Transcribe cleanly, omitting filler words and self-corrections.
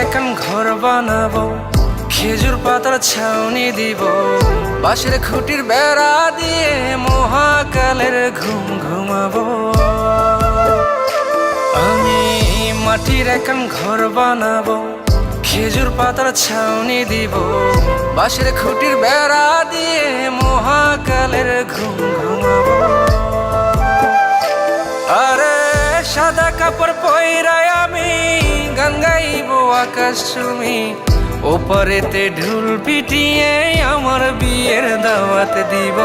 এখন ঘর বানাবো, খেজুর পাতার ছাউনি দিব, বাঁশের খুঁটির বেড়া দিয়ে মহাকালের ঘুম ঘুমাবো। আমি মাটির এখন ঘর বানাবো, খেজুর পাতার ছাউনি দিব, বাঁশের খুঁটির বেড়া দিয়ে মহাকালের ঘুম ঘুমাবো। আরে সাদা কাপড় পয়রায় আমি গান গাইব আকাশ চুমি, ওপারেতে ঢুল পিটিয়ে আমার বিয়ের দাওয়াত দিব।